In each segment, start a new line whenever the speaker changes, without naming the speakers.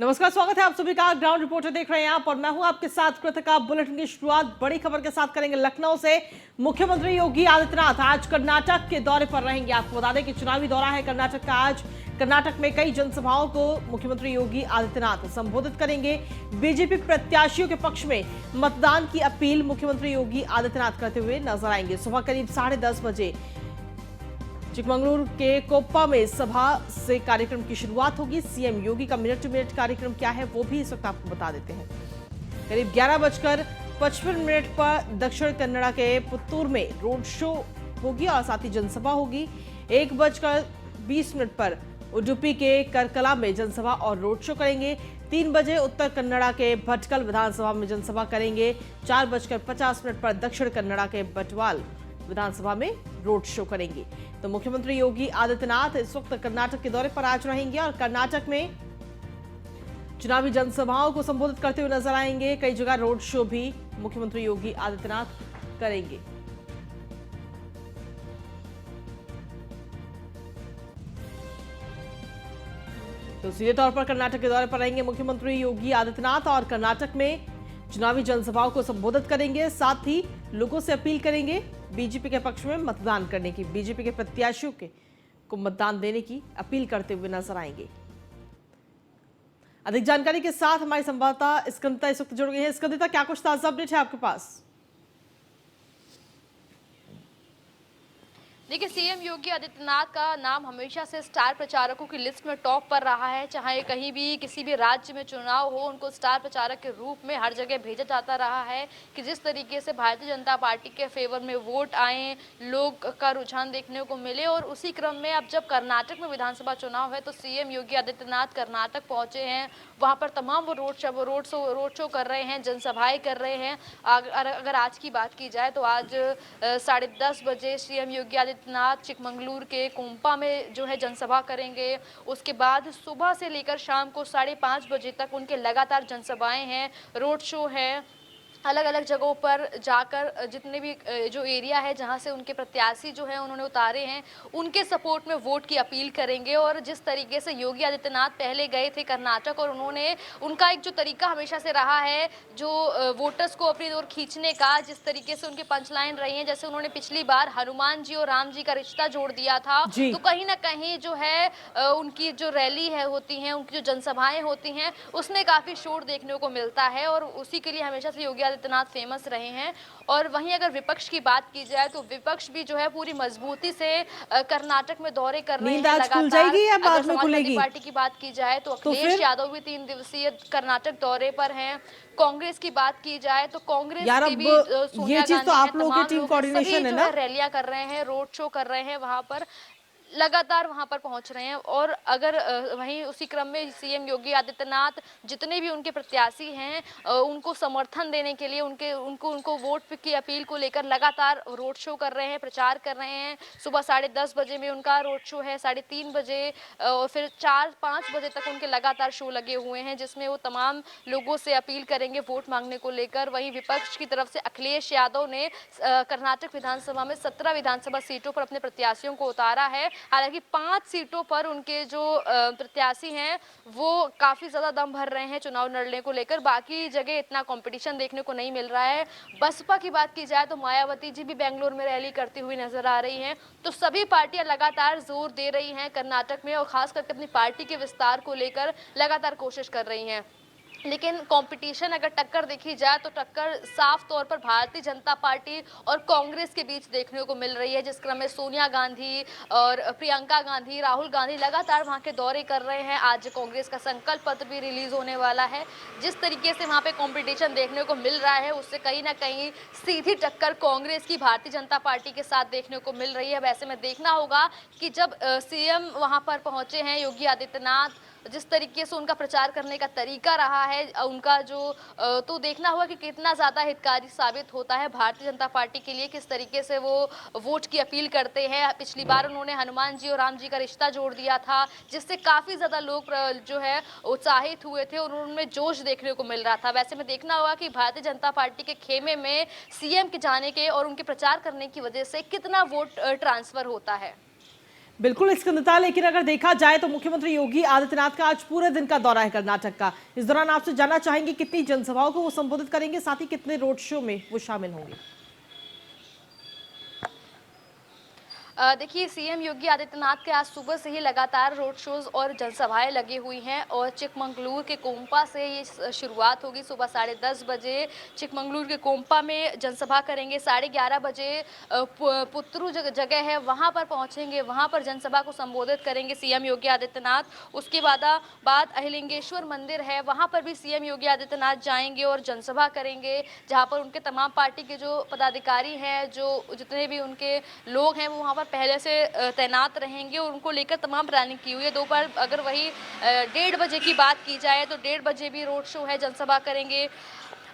नमस्कार, स्वागत है आप सभी का। ग्राउंड रिपोर्टर देख रहे हैं आप और मैं हूं आपके साथ कृतिका। बुलेटिन की शुरुआत बड़ी खबर के साथ करेंगे लखनऊ से। मुख्यमंत्री योगी आदित्यनाथ आज कर्नाटक के दौरे पर रहेंगे। आपको बता दें कि चुनावी दौरा है कर्नाटक का। आज कर्नाटक में कई जनसभाओं को मुख्यमंत्री योगी आदित्यनाथ संबोधित करेंगे। बीजेपी प्रत्याशियों के पक्ष में मतदान की अपील मुख्यमंत्री योगी आदित्यनाथ करते हुए नजर आएंगे। सुबह करीब 10:30 बजे चिकमंगलुरु के कोप्पा में सभा से कार्यक्रम की शुरुआत होगी। सीएम योगी का मिनट टू मिनट कार्यक्रम क्या है वो भी इस वक्त आपको बता देते हैं। करीब 11:55 पर दक्षिण कन्नड़ा के पुत्तूर में रोड शो होगी और साथ ही जनसभा होगी। 1:20 पर उडुपी के करकला में जनसभा और रोड शो करेंगे। 3 बजे उत्तर कन्नड़ा के भटकल विधानसभा में जनसभा करेंगे। 4:50 पर दक्षिण कन्नड़ा के बटवाल विधानसभा में रोड शो करेंगे। तो मुख्यमंत्री योगी आदित्यनाथ इस वक्त कर्नाटक के दौरे पर आज रहेंगे और कर्नाटक में चुनावी जनसभाओं को संबोधित करते हुए नजर आएंगे। कई जगह रोड शो भी मुख्यमंत्री योगी आदित्यनाथ करेंगे। तो सीधे तौर पर कर्नाटक के दौरे पर रहेंगे मुख्यमंत्री योगी आदित्यनाथ और कर्नाटक में चुनावी जनसभाओं को संबोधित करेंगे। साथ ही लोगों से अपील करेंगे बीजेपी के पक्ष में मतदान करने की। बीजेपी के प्रत्याशियों को मतदान देने की अपील करते हुए नजर आएंगे। अधिक जानकारी के साथ हमारी संवाददाता स्कंदिता इस वक्त जुड़ गई है। स्कंदिता, क्या कुछ ताजा अपडेट है आपके पास?
देखिए, सीएम योगी आदित्यनाथ का नाम हमेशा से स्टार प्रचारकों की लिस्ट में टॉप पर रहा है। चाहे कहीं भी किसी भी राज्य में चुनाव हो, उनको स्टार प्रचारक के रूप में हर जगह भेजा जाता रहा है कि जिस तरीके से भारतीय जनता पार्टी के फेवर में वोट आए, लोग का रुझान देखने को मिले। और उसी क्रम में अब जब कर्नाटक में विधानसभा चुनाव है तो सीएम योगी आदित्यनाथ कर्नाटक पहुंचे हैं। वहां पर तमाम वो रोड शो कर रहे हैं, जनसभाएं कर रहे हैं। अगर आज की बात की जाए तो आज 10:30 बजे सीएम योगी आदित्यनाथ चिकमंगलुरु के कोम्पा में जो है जनसभा करेंगे। उसके बाद सुबह से लेकर शाम को 5:30 बजे तक उनके लगातार जनसभाएं हैं, रोड शो है। अलग अलग जगहों पर जाकर जितने भी जो एरिया है जहां से उनके प्रत्याशी जो है उन्होंने उतारे हैं, उनके सपोर्ट में वोट की अपील करेंगे। और जिस तरीके से योगी आदित्यनाथ पहले गए थे कर्नाटक और उन्होंने उनका एक जो तरीका हमेशा से रहा है जो वोटर्स को अपनी ओर खींचने का, जिस तरीके से उनकी पंचलाइन रही है, जैसे उन्होंने पिछली बार हनुमान जी और राम जी का रिश्ता जोड़ दिया था, तो कहीं ना कहीं जो है उनकी जो रैली है होती हैं, उनकी जो जनसभाएं होती हैं, उसमें काफी शोर देखने को मिलता है। और उसी के लिए हमेशा से योगी आदित्यनाथ फेमस रहे हैं। और वहीं अगर विपक्ष की बात की जाए तो विपक्ष भी जो है पूरी मजबूती से कर्नाटक में दौरे कर रहे हैं लगातार। अगर समाजवादी पार्टी की बात की जाए तो अखिलेश यादव भी 3 दिवसीय कर्नाटक दौरे पर हैं। कांग्रेस की बात की जाए तो कांग्रेस की भी सोनिया गांधी
आप लोगों की टीम कोऑर्डिनेशन है ना,
रैलियां कर रहे हैं, रोड शो कर रहे हैं, वहां पर लगातार वहां पर पहुंच रहे हैं। और अगर वहीं उसी क्रम में सीएम योगी आदित्यनाथ जितने भी उनके प्रत्याशी हैं उनको समर्थन देने के लिए उनको वोट की अपील को लेकर लगातार रोड शो कर रहे हैं, प्रचार कर रहे हैं। सुबह 10:30 बजे में उनका रोड शो है, 3:30 बजे और फिर 4-5 बजे तक उनके लगातार शो लगे हुए हैं, जिसमें वो तमाम लोगों से अपील करेंगे वोट मांगने को लेकर। वहीं विपक्ष की तरफ से अखिलेश यादव ने कर्नाटक विधानसभा में 17 विधानसभा सीटों पर अपने प्रत्याशियों को उतारा है। हालांकि 5 सीटों पर उनके जो प्रत्याशी हैं वो काफी ज्यादा दम भर रहे हैं चुनाव लड़ने को लेकर। बाकी जगह इतना कंपटीशन देखने को नहीं मिल रहा है। बसपा की बात की जाए तो मायावती जी भी बेंगलुरु में रैली करती हुई नजर आ रही हैं। तो सभी पार्टियां लगातार जोर दे रही हैं कर्नाटक में और खास करके अपनी पार्टी के विस्तार को लेकर लगातार कोशिश कर रही हैं। लेकिन कंपटीशन अगर टक्कर देखी जाए तो टक्कर साफ तौर पर भारतीय जनता पार्टी और कांग्रेस के बीच देखने को मिल रही है, जिस क्रम में सोनिया गांधी और प्रियंका गांधी, राहुल गांधी लगातार वहां के दौरे कर रहे हैं। आज कांग्रेस का संकल्प पत्र भी रिलीज होने वाला है। जिस तरीके से वहां पे कंपटीशन देखने को मिल रहा है उससे कहीं ना कहीं सीधी टक्कर कांग्रेस की भारतीय जनता पार्टी के साथ देखने को मिल रही है। वैसे में देखना होगा कि जब सीएम वहां पर पहुंचे हैं योगी आदित्यनाथ, जिस तरीके से उनका प्रचार करने का तरीका रहा है उनका जो तो देखना होगा कि कितना ज़्यादा हितकारी साबित होता है भारतीय जनता पार्टी के लिए, किस तरीके से वो वोट की अपील करते हैं। पिछली बार उन्होंने हनुमान जी और राम जी का रिश्ता जोड़ दिया था, जिससे काफ़ी ज़्यादा लोग जो है उत्साहित हुए थे और उनमें जोश देखने को मिल रहा था। वैसे में देखना होगा कि भारतीय जनता पार्टी के खेमे में सीएम के जाने के और उनके प्रचार करने की वजह से कितना वोट ट्रांसफर होता है।
बिल्कुल स्कंदता, लेकिन अगर देखा जाए तो मुख्यमंत्री योगी आदित्यनाथ का आज पूरे दिन का दौरा है कर्नाटक का। इस दौरान आपसे जानना चाहेंगे कितनी जनसभाओं को वो संबोधित करेंगे, साथ ही कितने रोड शो में वो शामिल होंगे।
देखिए, सीएम योगी आदित्यनाथ के आज सुबह से ही लगातार रोड शोज और जनसभाएं लगी हुई हैं और चिकमंगलूर के कोम्पा से ये शुरुआत होगी। सुबह 10:30 बजे चिकमंगलूर के कोम्पा में जनसभा करेंगे। 11:30 बजे पुत्रू जगह है, वहां पर पहुंचेंगे, वहां पर जनसभा को संबोधित करेंगे सीएम योगी आदित्यनाथ। उसके बाद अहिलिंगेश्वर मंदिर है, वहां पर भी सीएम योगी आदित्यनाथ जाएंगे और जनसभा करेंगे, जहां पर उनके तमाम पार्टी के जो पदाधिकारी हैं, जो जितने भी उनके लोग हैं, वो वहां पर पहले से तैनात रहेंगे और उनको लेकर तमाम प्लानिंग की हुई है। दोपहर अगर वही 1:30 बजे की बात की जाए तो 1:30 बजे भी रोड शो है, जनसभा करेंगे।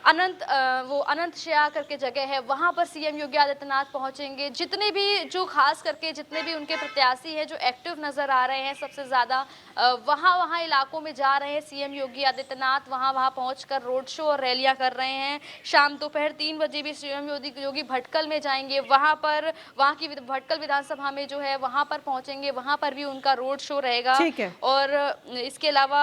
अनंत शया करके जगह है, वहां पर सीएम योगी आदित्यनाथ पहुंचेंगे। जितने भी उनके प्रत्याशी हैं जो एक्टिव नजर आ रहे हैं सबसे ज्यादा, वहां इलाकों में जा रहे हैं सीएम योगी आदित्यनाथ। वहां पहुंचकर रोड शो और रैलियां कर रहे हैं। शाम दोपहर 3 बजे भी सीएम योगी भटकल में जाएंगे। वहां की भटकल विधानसभा में जो है वहां पर पहुंचेंगे, वहां पर भी उनका रोड शो रहेगा।
ठीक है।
और इसके अलावा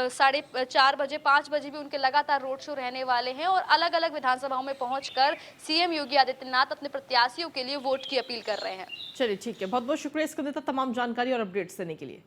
4:30 बजे 5 बजे भी उनके लगातार रोड शो रहने वाले हैं और अलग अलग विधानसभाओं में पहुंचकर सीएम योगी आदित्यनाथ अपने प्रत्याशियों के लिए वोट की अपील कर रहे हैं।
चलिए ठीक है, बहुत बहुत शुक्रिया इसको देता तमाम जानकारी और अपडेट्स देने के लिए।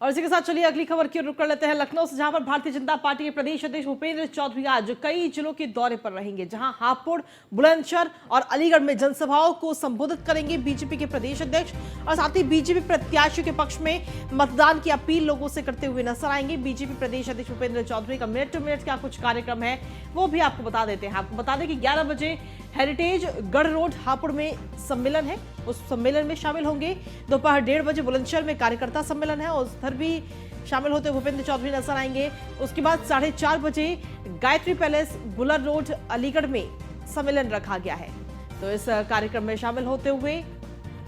और इसी के साथ चलिए अगली खबर की ओर रुख कर लेते हैं लखनऊ से, जहां पर भारतीय जनता पार्टी के प्रदेश अध्यक्ष भूपेंद्र चौधरी आज कई जिलों के दौरे पर रहेंगे, जहां हापुड़, बुलंदशहर और अलीगढ़ में जनसभाओं को संबोधित करेंगे बीजेपी के प्रदेश अध्यक्ष, और साथ ही बीजेपी प्रत्याशियों के पक्ष में मतदान की अपील लोगों से करते हुए नजर आएंगे। बीजेपी प्रदेश अध्यक्ष भूपेंद्र चौधरी का मिनट टू मिनट क्या कुछ कार्यक्रम है वो भी आपको बता देते हैं। आपको बता दें कि 11 बजे हेरिटेज गढ़ रोड हापुड़ में सम्मेलन है, उस सम्मेलन में शामिल होंगे। दोपहर 1:30 बजे बुलंदशहर में कार्यकर्ता सम्मेलन है, उधर भी शामिल होते भूपेंद्र चौधरी नजर आएंगे। उसके बाद 4:30 बजे गायत्री पैलेस गुलर रोड अलीगढ़ में सम्मेलन रखा गया है, तो इस कार्यक्रम में शामिल होते हुए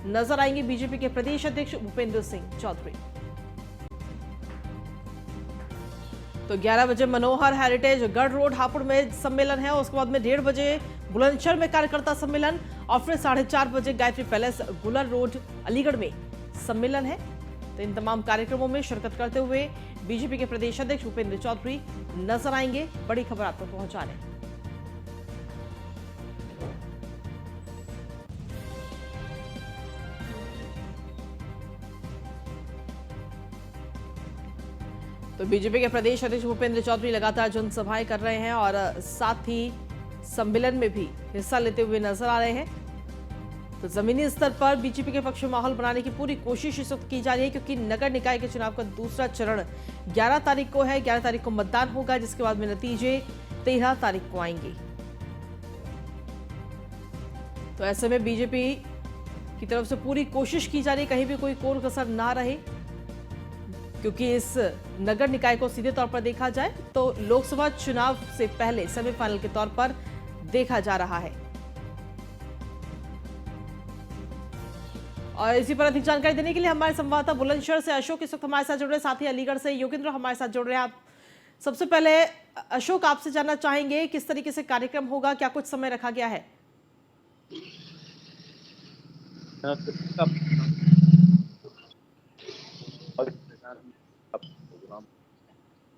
नजर आएंगे बीजेपी के प्रदेश अध्यक्ष भूपेंद्र सिंह चौधरी। तो 11 बजे मनोहर हेरिटेज गढ़ रोड हापुड़ में सम्मेलन है, उसके बाद में 1:30 बजे बुलंदशहर में कार्यकर्ता सम्मेलन और फिर 4:30 बजे गायत्री पैलेस गुलर रोड अलीगढ़ में सम्मेलन है। तो इन तमाम कार्यक्रमों में शिरकत करते हुए बीजेपी के प्रदेश अध्यक्ष भूपेंद्र चौधरी नजर आएंगे। बड़ी खबर आपको पहुंचा रहे हैं। तो बीजेपी के प्रदेश अध्यक्ष भूपेंद्र चौधरी लगातार जनसभाएं कर रहे हैं और साथ ही सम्मेलन में भी हिस्सा लेते हुए नजर आ रहे हैं। तो जमीनी स्तर पर बीजेपी के पक्ष में माहौल बनाने की पूरी कोशिश इस वक्त की जा रही है, क्योंकि नगर निकाय के चुनाव का दूसरा चरण 11 तारीख को है। 11 तारीख को मतदान होगा, जिसके बाद में नतीजे 13 तारीख को आएंगे। तो ऐसे में बीजेपी की तरफ से पूरी कोशिश की जा रही है कहीं भी कोई कोर कसर ना रहे, क्योंकि इस नगर निकाय को सीधे तौर पर देखा जाए तो लोकसभा चुनाव से पहले सेमीफाइनल के तौर पर देखा जा रहा है। और इसी पर अधिक जानकारी देने के लिए हमारे संवाददाता बुलंदशहर से अशोक इस वक्त हमारे साथ जुड़ रहे हैं, साथ ही अलीगढ़ से योगेंद्र हमारे साथ जुड़ रहे हैं। आप सबसे पहले अशोक, आपसे जानना चाहेंगे किस तरीके से कार्यक्रम होगा, क्या कुछ समय रखा गया है?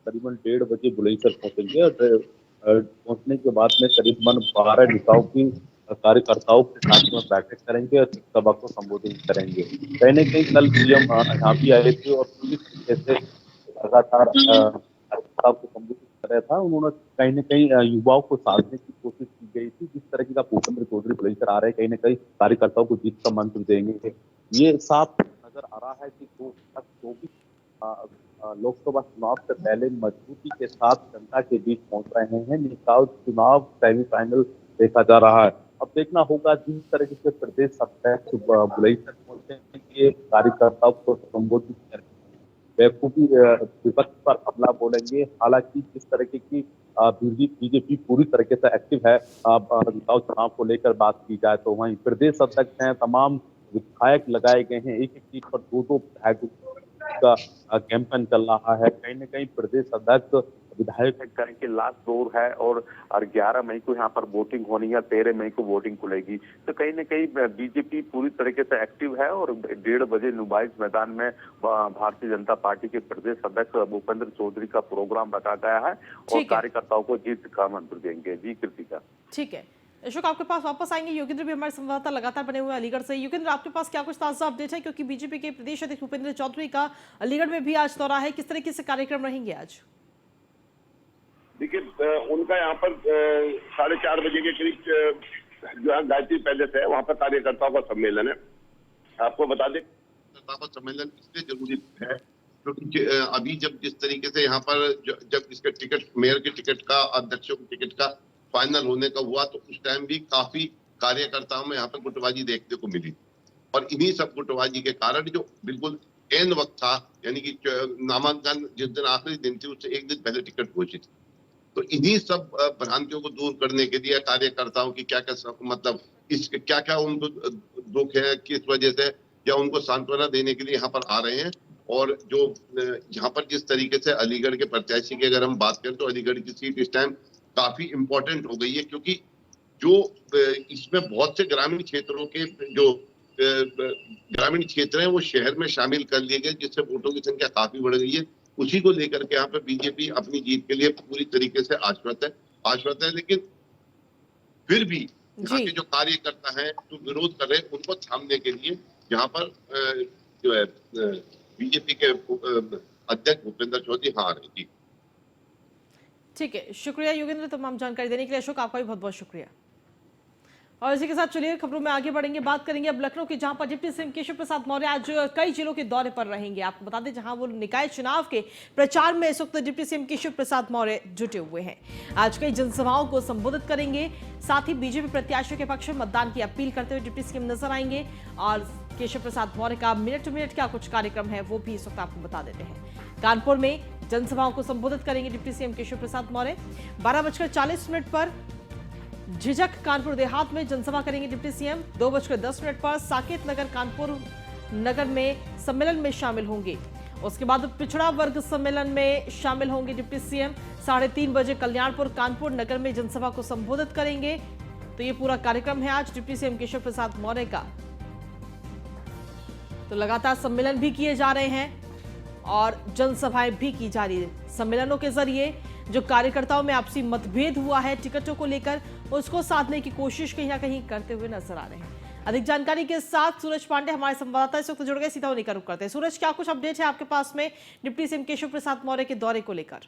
करीबन 1:30 बजे बुलंदशहर पहुंचेंगे और पहुंचने के बाद में करीबन 12 नेताओं की कार्यकर्ताओं के साथ में बैठक करेंगे और सभा को संबोधित करेंगे। कहीं न कहीं कल सीएम यहाँ भी आए थे और पूरी तरीके से लगातार कार्यकर्ताओं को संबोधित कर रहा था। उन्होंने कहीं न कहीं युवाओं को साधने की कोशिश की गई थी। जिस तरह का भूपेंद्र चौधरी बुलंदशहर आ रहे हैं, कहीं न कहीं कार्यकर्ताओं को जीत का मंत्र देंगे। ये साफ नजर आ रहा है कि 2024 लोकसभा चुनाव से पहले मजबूती के साथ जनता के बीच पहुंच रहे हैं। निकाय चुनाव सेमीफाइनल देखा जा रहा है। अब देखना होगा जिस तरीके से प्रदेश अध्यक्ष बुलंदशहर पहुंचेंगे, कार्यकर्ताओं को संबोधित करेंगे, बेवकूफी विपक्ष पर हमला बोलेंगे। हालांकि जिस तरीके की बीजेपी पूरी तरीके से एक्टिव है निकाय चुनाव को लेकर बात की जाए तो वहीं प्रदेश अध्यक्ष हैं, तमाम विधायक लगाए गए हैं, एक सीट पर 2-2 विधायक का कैंपेन चल रहा है। कहीं न कहीं प्रदेश अध्यक्ष विधायक के लास्ट दौर है और 11 मई को यहाँ पर वोटिंग होनी है, 13 मई को वोटिंग खुलेगी। तो कहीं न कहीं बीजेपी पूरी तरीके से एक्टिव है और 1:30 बजे नुमाइश मैदान में भारतीय जनता पार्टी के प्रदेश अध्यक्ष भूपेंद्र चौधरी का प्रोग्राम रखा गया है और कार्यकर्ताओं को जीत का मंत्र देंगे। जी कृतिका।
ठीक है अशोक, आपके पास वापस आएंगे। योगेंद्र भी हमारे संवाददाता लगातार बने हुए अलीगढ़ से। योगेंद्र, आपके पास क्या कुछ ताजा अपडेट है, क्योंकि बीजेपी के प्रदेश अध्यक्ष भूपेंद्र चौधरी का अलीगढ़ में भी आज दौरा है, किस तरीके से कार्यक्रम रहेंगे आज?
देखिए, उनका यहाँ पर 4:30 बजे के करीब जो है गायत्री पैलेस है, वहाँ पर कार्यकर्ताओं का सम्मेलन है। आपको बता दें,
कार्यकर्ताओं का सम्मेलन इसलिए जरूरी है क्योंकि अभी जब जिस तरीके से यहाँ पर जब इसका टिकट, मेयर के टिकट का, अध्यक्षों के टिकट का फाइनल होने का हुआ, तो उस टाइम भी काफी कार्यकर्ताओं में यहाँ पर गुटबाजी देखने को मिली और इन्हीं सब गुटबाजी के कारण जो बिल्कुल एन वक्त था, यानी कि नामांकन जिस दिन आखिरी दिन थी उससे एक दिन पहले टिकट घोषित, तो इन्हीं सब भ्रांतियों को दूर करने के लिए कार्यकर्ताओं की क्या क्या मतलब इस क्या क्या उनको दुख है, किस वजह से, या उनको सांत्वना देने के लिए यहाँ पर आ रहे हैं। और जो यहाँ पर जिस तरीके से अलीगढ़ के प्रत्याशी की अगर हम बात करें तो अलीगढ़ की सीट इस टाइम काफी इंपॉर्टेंट हो गई है, क्योंकि जो इसमें बहुत से ग्रामीण क्षेत्रों के जो ग्रामीण क्षेत्र हैं वो शहर में शामिल कर लिए गए, जिससे वोटों की संख्या काफी बढ़ गई है। उसी को लेकर के यहाँ पे बीजेपी अपनी जीत के लिए पूरी तरीके से आश्वस्त है, लेकिन फिर भी यहाँ के जो कार्यकर्ता हैं जो विरोध कर रहे हैं उनको थामने के लिए यहाँ पर जो है बीजेपी के अध्यक्ष भूपेंद्र चौधरी आ रहे हैं।
ठीक है, शुक्रिया योगेंद्र तमाम जानकारी देने के लिए। अशोक, आपका भी बहुत बहुत शुक्रिया। और इसी के साथ चलिए खबरों में आगे बढ़ेंगे, बात करेंगे अब लखनऊ की, जहां पर डिप्टी सीएम केशव प्रसाद मौर्य आज कई जिलों के दौरे पर रहेंगे। आपको बता दें, जहां वो निकाय चुनाव के प्रचार में इस वक्त डिप्टी सीएम केशव प्रसाद मौर्य जुटे हुए हैं। आज कई जनसभाओं को संबोधित करेंगे, साथ ही बीजेपी प्रत्याशियों के पक्ष में मतदान की अपील करते हुए डिप्टी सीएम नजर आएंगे। और केशव प्रसाद मौर्य का मिनट टू मिनट क्या कुछ कार्यक्रम है वो भी इस वक्त आपको बता देते हैं। कानपुर में जनसभाओं को संबोधित करेंगे डिप्टी सीएम केशव प्रसाद मौर्य। 12:40 पर झिझक कानपुर देहात में जनसभा करेंगे डिप्टी सीएम। 2:10 पर साकेत नगर कानपुर नगर में सम्मेलन में शामिल होंगे। उसके बाद पिछड़ा वर्ग सम्मेलन में शामिल होंगे डिप्टी सीएम। 3:30 बजे कल्याणपुर कानपुर नगर में जनसभा को संबोधित करेंगे। तो ये पूरा कार्यक्रम है आज डिप्टी सीएम केशव प्रसाद मौर्य का। तो लगातार सम्मेलन भी किए जा रहे हैं और जनसभाएं भी की जा रही है। सम्मेलनों के जरिए जो कार्यकर्ताओं में आपसी मतभेद हुआ है टिकटों को लेकर, उसको साधने की कोशिश कहीं ना कहीं करते हुए नजर आ रहे हैं। अधिक जानकारी के साथ सूरज पांडे हमारे संवाददाता इस वक्त जुड़ गए, सीधा उन्हीं का रुख करते हैं। सूरज, क्या कुछ अपडेट है आपके पास में डिप्टी सीएम केशव प्रसाद मौर्य के दौरे को लेकर?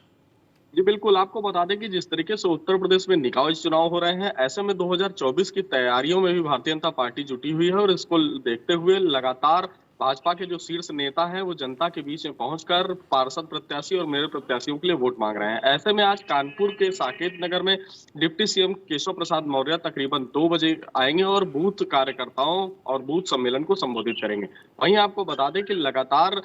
जी बिल्कुल, आपको बता दें कि जिस तरीके से उत्तर प्रदेश में निकाय चुनाव हो रहे हैं, ऐसे में 2024 की तैयारियों में भी भारतीय जनता पार्टी जुटी हुई है और इसको देखते हुए लगातार भाजपा के जो शीर्ष नेता हैं वो जनता के बीच में पहुंचकर पार्षद प्रत्याशी और मेयर प्रत्याशियों के लिए वोट मांग रहे हैं। ऐसे में आज कानपुर के साकेत नगर में डिप्टी सीएम केशव प्रसाद मौर्य तकरीबन 2 बजे आएंगे और बूथ कार्यकर्ताओं और बूथ सम्मेलन को संबोधित करेंगे। वहीं आपको बता दें कि लगातार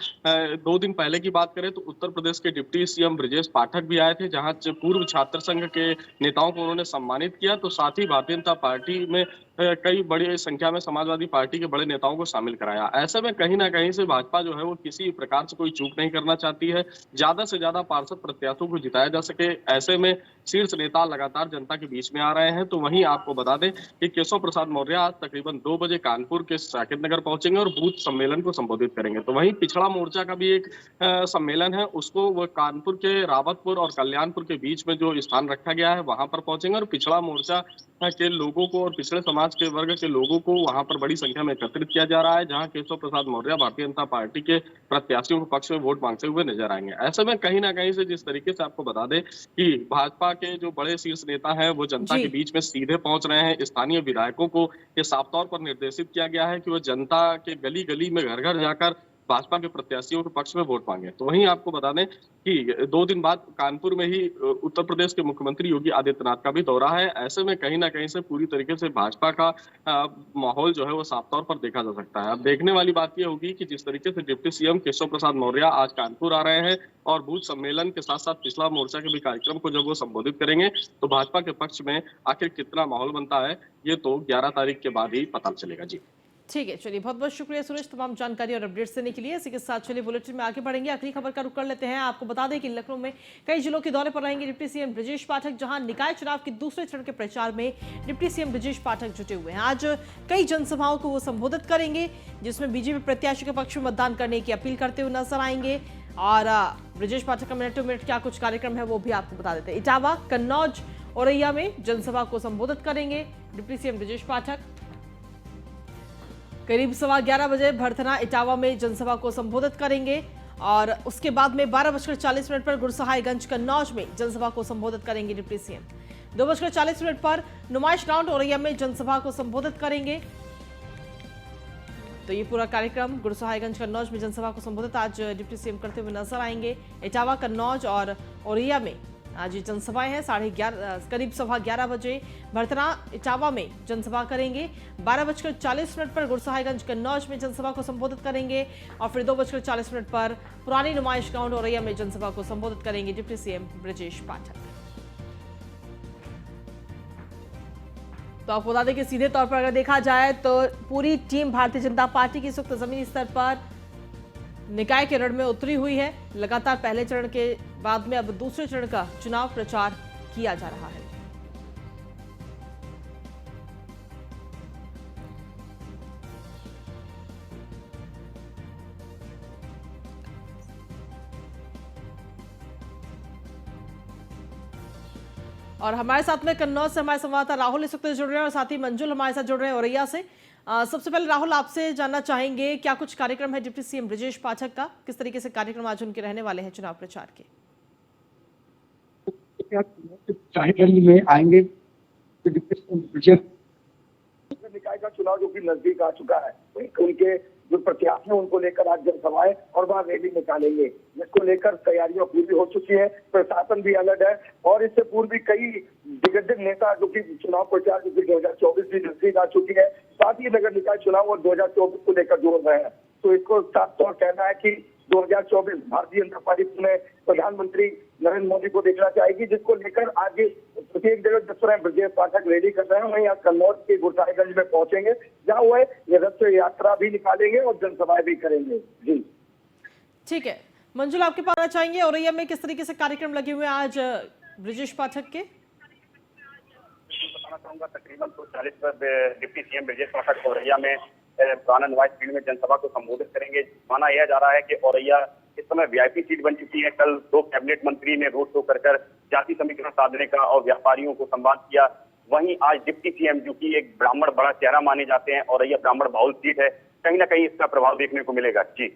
2 दिन पहले की बात करें तो उत्तर प्रदेश के डिप्टी सीएम ब्रजेश पाठक भी आए थे, जहां पूर्व छात्र संघ के नेताओं को उन्होंने सम्मानित किया। तो साथ ही भारतीय जनता पार्टी में कई बड़ी संख्या में समाजवादी पार्टी के बड़े नेताओं को शामिल कराया। ऐसे में कहीं ना कहीं से भाजपा जो है वो किसी प्रकार से कोई चूक नहीं करना चाहती है, ज्यादा से ज्यादा पार्षद प्रत्याशियों को जिताया जा सके। ऐसे में शीर्ष नेता लगातार जनता के बीच में आ रहे हैं। तो वहीं आपको बता दें कि केशव प्रसाद मौर्य आज तकरीबन 2 बजे कानपुर के साकेत नगर पहुंचेंगे और बूथ सम्मेलन को संबोधित करेंगे। तो वहीं पिछड़ा मोर्चा का भी एक सम्मेलन है, उसको वो कानपुर के रावतपुर और कल्याणपुर के बीच में जो स्थान रखा गया है वहां पर पहुंचेंगे और पिछड़ा मोर्चा के लोगों को और पिछड़े समाज के वर्ग के लोगों को वहां पर बड़ी संख्या में एकत्रित किया जा रहा है, जहां केशव प्रसाद मौर्य भारतीय जनता पार्टी के प्रत्याशियों के पक्ष में वोट मांगते हुए नजर आएंगे। ऐसे में कहीं ना कहीं से जिस तरीके से आपको बता दें कि भाजपा के जो बड़े शीर्ष नेता हैं वो जनता के बीच में सीधे पहुंच रहे हैं। स्थानीय विधायकों को ये साफ तौर पर निर्देशित किया गया है कि वो जनता के गली गली में घर घर जाकर भाजपा के प्रत्याशियों के पक्ष में वोट मांगे। तो वहीं आपको बता दें कि 2 दिन बाद कानपुर में ही उत्तर प्रदेश के मुख्यमंत्री योगी आदित्यनाथ का भी दौरा है। ऐसे में कहीं ना कहीं से पूरी तरीके से भाजपा का माहौल जो है वो साफ तौर पर देखा जा सकता है। अब देखने वाली बात यह होगी कि जिस तरीके से डिप्टी सीएम केशव प्रसाद मौर्य आज कानपुर आ रहे हैं और बूथ सम्मेलन के साथ साथ पिछड़ा मोर्चा के भी कार्यक्रम को जब वो संबोधित करेंगे तो भाजपा के पक्ष में आखिर कितना माहौल बनता है ये तो 11 तारीख के बाद ही पता चलेगा। जी
ठीक है, चलिए बहुत बहुत शुक्रिया सुरेश तमाम जानकारी और अपडेट्स देने के लिए। इसी के साथ चलिए बुलेटिन में आगे बढ़ेंगे। अगली खबर का रुख कर लेते हैं। आपको बता दें कि लखनऊ में कई जिलों के दौरे पर रहेंगे डिप्टी सीएम ब्रजेश पाठक, जहां निकाय चुनाव के दूसरे चरण के प्रचार में डिप्टी सीएम ब्रजेश पाठक जुटे हुए हैं। आज कई जनसभाओं को वो संबोधित करेंगे, जिसमें बीजेपी प्रत्याशी के पक्ष में मतदान करने की अपील करते हुए नजर आएंगे। और ब्रजेश पाठक का मिनट टू मिनट क्या कुछ कार्यक्रम है वो भी आपको बता देते हैं। इटावा, कन्नौज, औरैया में जनसभा को संबोधित करेंगे डिप्टी सीएम ब्रजेश पाठक। करीब 11:15 बजे भरथना, इटावा में जनसभा को संबोधित करेंगे और उसके बाद में 12:40 पर गुरसहायगंज, कन्नौज में जनसभा को संबोधित करेंगे डिप्टी सीएम। 2:40 पर नुमाइश ग्राउंड, औरैया में जनसभा को संबोधित करेंगे। तो ये पूरा कार्यक्रम गुरसहायगंज, कन्नौज में जनसभा को संबोधित आज डिप्टी सीएम करते हुए नजर आएंगे। इटावा, कन्नौज और औरैया में आज ये जनसभाएं हैं। करीब 11:15 बजे भरथना, इटावा में जनसभा करेंगे। 12:40 पर गुरसहायगंज, कन्नौज में जनसभा को संबोधित करेंगे और फिर 2:40 पर पुरानी नुमाइश ग्राउंड, औरैया में जनसभा को संबोधित करेंगे डिप्टी सीएम ब्रजेश पाठक। तो आपको बता दें कि सीधे तौर पर अगर देखा जाए तो पूरी टीम भारतीय जनता पार्टी की इस वक्त जमीनी स्तर पर निकाय के रण में उतरी हुई है। लगातार पहले चरण के बाद में अब दूसरे चरण का चुनाव प्रचार किया जा रहा है। और हमारे साथ में कन्नौज से हमारे संवाददाता राहुल इस वक्त जुड़ रहे हैं और साथ ही मंजुल हमारे साथ जुड़ रहे हैं औरैया से। सबसे पहले राहुल, आपसे जानना चाहेंगे क्या कुछ कार्यक्रम है डिप्टी सीएम ब्रजेश पाठक का, किस तरीके से कार्यक्रम आज उनके रहने वाले हैं चुनाव प्रचार के?
में आएंगे निकाय का चुनाव जो कि नजदीक आ चुका है, उनके जो प्रत्याशी हैं उनको लेकर आज जनसभाएं और वहां रैली निकालेंगे, जिसको लेकर तैयारियां पूरी हो चुकी है। प्रशासन भी अलर्ट है और इससे पूर्व भी कई दिग्गज नेता जो कि चुनाव प्रचार जो कि 2024 भी नजदीक आ चुकी है, साथ ही नगर निकाय चुनाव और 2024 को लेकर जोड़ रहे हैं। तो इसको साफ तौर कहना है कि 2024 भारतीय जनता पार्टी में प्रधानमंत्री नरेंद्र मोदी को देखना चाहेगी, जिसको लेकर आज प्रत्येक जगह जिस तरह ब्रजेश पाठक रैली कर रहे हैं, वहीं आज कन्नौज के गुरसाहिबगंज में पहुंचेंगे, जहां वो रथ यात्रा भी निकालेंगे और जनसभाएं भी करेंगे। जी
ठीक है, मंजुल आपके पास आना चाहेंगे औरैया में किस तरीके से कार्यक्रम लगे हुए हैं आज ब्रजेश पाठक के?
बताना चाहूंगा तकरीबन 40 पर डिप्टी सीएम ब्रजेश पाठक औरैया में पुराना नुमाइश फील्ड में जनसभा को संबोधित करेंगे। माना यह जा रहा है कि औरैया इस समय वीआईपी सीट बन चुकी है। कल 2 कैबिनेट मंत्री ने रोड शो कर जाति समीकरण साधने का और व्यापारियों को संवाद किया। वहीं आज डिप्टी सीएम जो कि एक ब्राह्मण बड़ा चेहरा माने जाते हैं, औरैया ब्राह्मण बाहुल सीट है, कहीं ना कहीं इसका प्रभाव देखने को मिलेगा। जी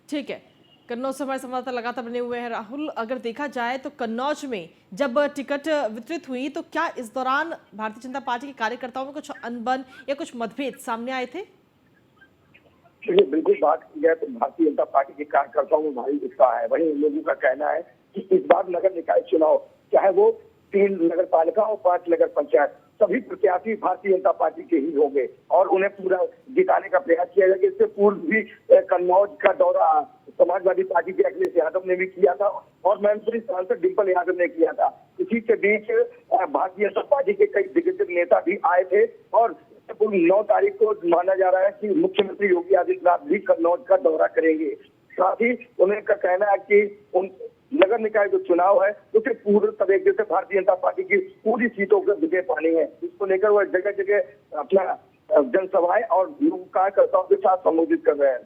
ठीक है, कन्नौज से हमारे संवाददाता लगातार बने हुए हैं। राहुल, अगर देखा जाए तो कन्नौज में जब टिकट वितरित हुई तो क्या इस दौरान भारतीय जनता पार्टी के कार्यकर्ताओं में कुछ अनबन या कुछ मतभेद सामने आए थे?
बिल्कुल, बात की जाए तो भारतीय जनता पार्टी के कार्यकर्ताओं में भारी उत्साह है। वहीं लोगों का कहना है कि इस बार नगर निकाय चुनाव, चाहे वो 3 नगर पालिका और 5 नगर पंचायत, सभी प्रत्याशी भारतीय जनता पार्टी के ही होंगे और उन्हें पूरा जिताने का प्रयास किया जाएगा। इससे पूर्व भी कन्नौज का दौरा समाजवादी पार्टी के अखिलेश यादव ने भी किया था और मैनपुरी सांसद डिंपल यादव ने किया था। इसी के बीच भारतीय जनता पार्टी के कई दिग्गज नेता भी आए थे और 9 तारीख को माना जा रहा है कि मुख्यमंत्री योगी आदित्यनाथ भी कन्नौज का दौरा करेंगे। साथ ही उन्हें का कहना है कि उन नगर निकाय जो चुनाव है उसे पूर्ण तरीके से भारतीय जनता पार्टी की पूरी सीटों पर विजय पानी है। इसको लेकर वह जगह जगह अपना जनसभाएं और लोग कार्यकर्ताओं के साथ संबोधित कर रहे हैं।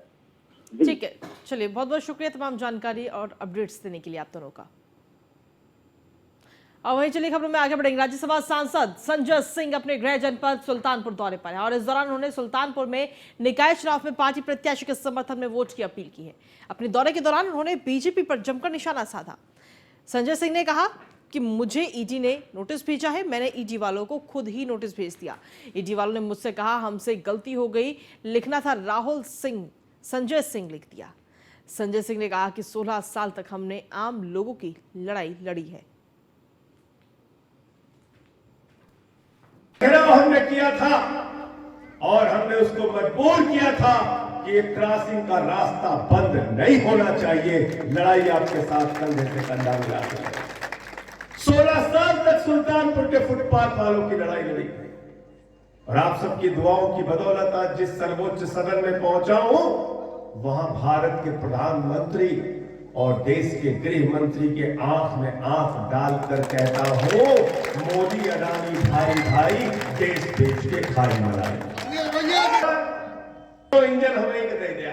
ठीक है, चलिए बहुत बहुत शुक्रिया तमाम जानकारी और अपडेट्स देने के लिए आप दोनों का। और वहीं चलिए खबरों में आगे बढ़ेंगे। राज्यसभा सांसद संजय सिंह अपने गृह जनपद सुल्तानपुर दौरे पर हैं और इस दौरान उन्होंने सुल्तानपुर में निकाय चुनाव में पार्टी प्रत्याशी के समर्थन में वोट की अपील की है। अपने दौरे के दौरान उन्होंने बीजेपी पर जमकर निशाना साधा। संजय सिंह ने कहा कि मुझे ईडी ने नोटिस भेजा है, मैंने ईडी वालों को खुद ही नोटिस भेज दिया। ईडी वालों ने मुझसे कहा हमसे गलती हो गई, लिखना था राहुल सिंह, संजय सिंह लिख दिया। संजय सिंह ने कहा कि 16 साल तक हमने आम लोगों की लड़ाई लड़ी है।
हमने किया था और हमने उसको मजबूर किया था कि ये क्रॉसिंग का रास्ता बंद नहीं होना चाहिए। लड़ाई आपके साथ कंधे से कंधा मिला के 16 साल तक सुल्तानपुर के फुटपाथ वालों की लड़ाई लड़ी। और आप सबकी दुआओं की बदौलत आज जिस सर्वोच्च सदन में पहुंचा हूं, वहां भारत के प्रधानमंत्री और देश के गृह मंत्री के आंख में आंख डालकर कहता हूं, मोदी अडानी भाई भाई, देश बेच के खाई मलाई। तो इंजन हमें ही दे दिया।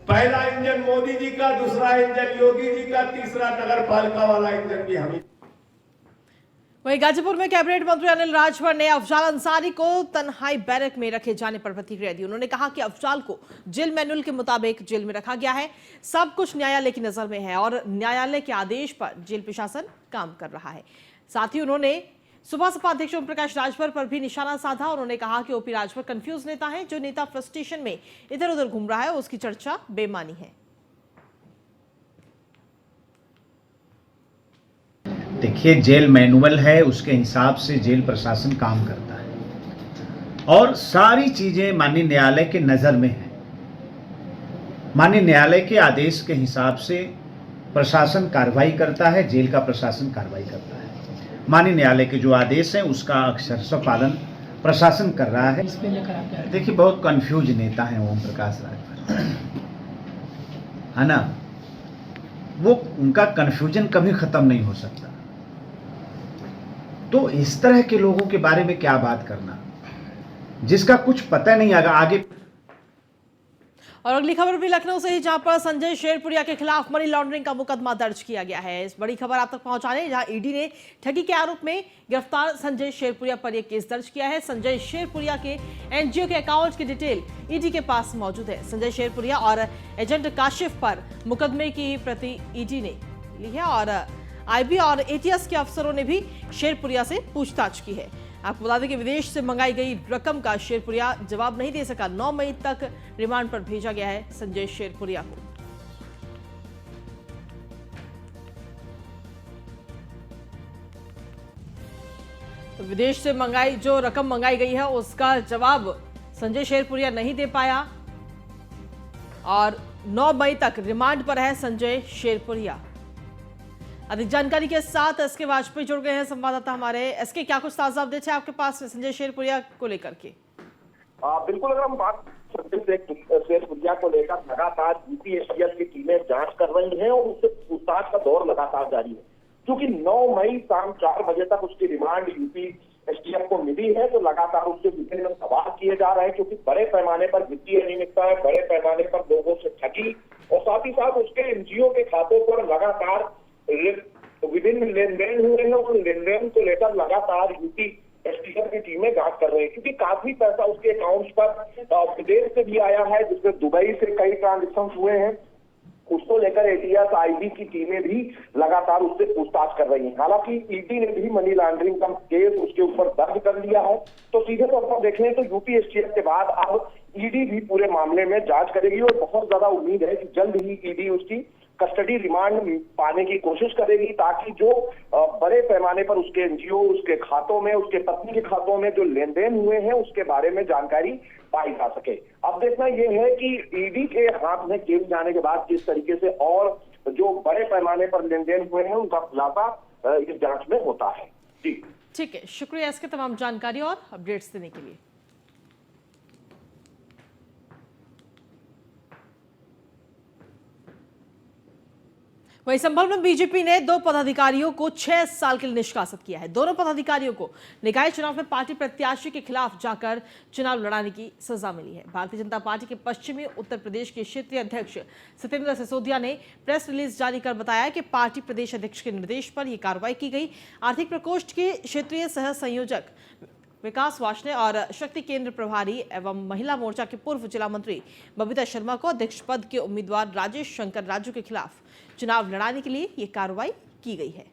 पहला इंजन मोदी जी का, दूसरा इंजन योगी जी का, तीसरा नगर पालिका वाला इंजन भी हम।
वहीं गाजीपुर में कैबिनेट मंत्री अनिल राजभर ने अफजाल अंसारी को तन्हाई बैरक में रखे जाने पर प्रतिक्रिया दी। उन्होंने कहा कि अफजाल को जेल मैनुअल के मुताबिक जेल में रखा गया है, सब कुछ न्यायालय की नजर में है और न्यायालय के आदेश पर जेल प्रशासन काम कर रहा है। साथ ही उन्होंने सुबह सपा अध्यक्ष ओम प्रकाश राजभर पर भी निशाना साधा। उन्होंने कहा कि ओपी राजभर कंफ्यूज नेता है, जो नेता फ्रस्ट्रेशन में इधर उधर घूम रहा है, उसकी चर्चा बेमानी है।
देखिए, जेल मैनुअल है, उसके हिसाब से जेल प्रशासन काम करता है और सारी चीजें माननीय न्यायालय के नजर में है। माननीय न्यायालय के आदेश के हिसाब से प्रशासन कार्रवाई करता है, जेल का प्रशासन कार्रवाई करता है। माननीय न्यायालय के जो आदेश है उसका अक्षरशः पालन प्रशासन कर रहा है। देखिए, बहुत कंफ्यूज नेता है ओम प्रकाश राजभर, है ना, वो उनका कंफ्यूजन कभी खत्म नहीं हो सकता। तो इस तरह के लोगों के बारे में क्या बात करना, जिसका कुछ पता नहीं आगे।
और अगली खबर भी लखनऊ से ही, जहां पर संजय शेरपुरिया के खिलाफ मनी लॉन्ड्रिंग का मुकदमा दर्ज किया गया है। इस बड़ी खबर आप तक पहुंचाने जहां ईडी ने ठगी के आरोप में गिरफ्तार संजय शेरपुरिया पर यह केस दर्ज किया है। संजय शेरपुरिया के एनजीओ के अकाउंट की डिटेल ईडी के पास मौजूद है। संजय शेरपुरिया और एजेंट काशिफ पर मुकदमे की प्रति ईडी ने ली है और आईबी और एटीएस के अफसरों ने भी शेरपुरिया से पूछताछ की है। आपको बता दें कि विदेश से मंगाई गई रकम का शेरपुरिया जवाब नहीं दे सका। 9 मई तक रिमांड पर भेजा गया है संजय शेरपुरिया को। तो विदेश से जो रकम मंगाई गई है उसका जवाब संजय शेरपुरिया नहीं दे पाया और 9 मई तक रिमांड पर है संजय शेरपुरिया। अधिक जानकारी के साथ एसके वाजपेयी जुड़ गए हैं संवाददाता हमारे। एसके, क्या कुछ ताजा अपडेट है आपके पास संजय शेरपुरिया को लेकर के?
बिल्कुल, अगर हम बात शेरपुरिया को लेकर लगातार यूपी एसटीएफ की टीमें जांच कर रही हैं और उससे पूछताछ का दौर लगातार जारी है। क्योंकि 9 मई शाम 4 बजे तक उसकी रिमांड यूपी एसटीएफ को मिली है, तो लगातार उससे विभिन्न सवाल किए जा रहे हैं। क्योंकि बड़े पैमाने पर वित्तीय अनियमितता है, बड़े पैमाने पर लोगों से ठगी और साथ ही साथ उसके एनजीओ के खातों पर लगातार विभिन्न लेन देन हुए हैं। उन लेन देन को लेकर लगातार यूपी एसटीएफ की टीमें जांच कर रहे हैं। क्योंकि काफी पैसा उसके अकाउंट्स पर विदेश से भी आया है, जिसमें दुबई से कई ट्रांजेक्शन हुए हैं। उसको लेकर एटीएस आईबी की टीमें भी लगातार उससे पूछताछ कर रही हैं। हालांकि ईडी ने भी मनी लॉन्ड्रिंग का केस उसके ऊपर दर्ज कर लिया है। तो सीधे तौर पर देखें तो यूपी एसटीएफ के बाद अब ईडी भी पूरे मामले में जांच करेगी और बहुत ज्यादा उम्मीद है कि जल्द ही ईडी उसकी कस्टडी रिमांड पाने की कोशिश करेगी, ताकि जो बड़े पैमाने पर उसके एनजीओ, उसके खातों में, उसके पत्नी के खातों में जो लेन देन हुए हैं उसके बारे में जानकारी पाई जा सके। अब देखना यह है कि ईडी के हाथ में केस जाने के बाद किस तरीके से और जो बड़े पैमाने पर लेन देन हुए हैं उनका खुलासा इस जांच में होता है। जी
ठीक है, शुक्रिया इसके तमाम जानकारी और अपडेट्स देने के लिए। वहीं संभल में बीजेपी ने 2 पदाधिकारियों को 6 साल के लिए निष्कासित किया है। दोनों पदाधिकारियों को निकाय चुनाव में पार्टी प्रत्याशी के खिलाफ जाकर चुनाव लड़ाने की सजा मिली है। भारतीय जनता पार्टी के पश्चिमी उत्तर प्रदेश के क्षेत्रीय अध्यक्ष सत्येंद्र सिसोदिया ने प्रेस रिलीज जारी कर बताया कि पार्टी प्रदेश अध्यक्ष के निर्देश पर यह कार्रवाई की गई। आर्थिक प्रकोष्ठ के क्षेत्रीय सह संयोजक विकास वार्ष्णेय और शक्ति केंद्र प्रभारी एवं महिला मोर्चा के पूर्व जिला मंत्री बबीता शर्मा को अध्यक्ष पद के उम्मीदवार राजेश शंकर राजू के खिलाफ चुनाव लड़ाने के लिए यह कार्रवाई की गई है।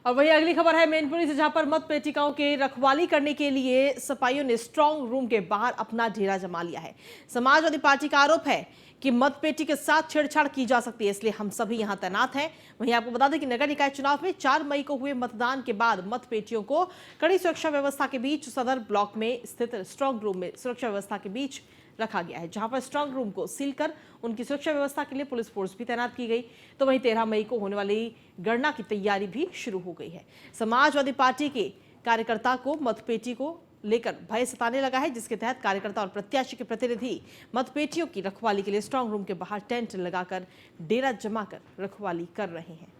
और वही अगली खबर है मैनपुरी से, जहां पर मत पेटिकाओं के रखवाली करने के लिए सपाइयों ने स्ट्रांग रूम के बाहर अपना डेरा जमा लिया है। समाजवादी पार्टी का आरोप है कि मतपेटी के साथ छेड़छाड़ की जा सकती है, इसलिए हम सभी यहां तैनात हैं। वहीं आपको बता दें कि नगर निकाय चुनाव में 4 मई को हुए मतदान के बाद मतपेटियों को कड़ी सुरक्षा व्यवस्था के बीच सदर ब्लॉक में स्थित स्ट्रांग रूम में सुरक्षा व्यवस्था के बीच रखा गया है, जहां पर स्ट्रांग रूम को सील कर उनकी सुरक्षा व्यवस्था के लिए पुलिस फोर्स भी तैनात की गई। तो वहीं 13 मई को होने वाली गणना की तैयारी भी शुरू हो गई है। समाजवादी पार्टी के कार्यकर्ता को मतपेटी को लेकर भय सताने लगा है, जिसके तहत कार्यकर्ता और प्रत्याशी के प्रतिनिधि मतपेटियों की रखवाली के लिए स्ट्रांग रूम के बाहर टेंट लगाकर डेरा जमाकर रखवाली कर रहे हैं।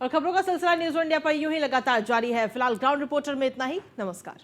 और खबरों का सिलसिला न्यूज़ इंडिया पर यूं ही लगातार जारी है। फिलहाल ग्राउंड रिपोर्टर में इतना ही। नमस्कार।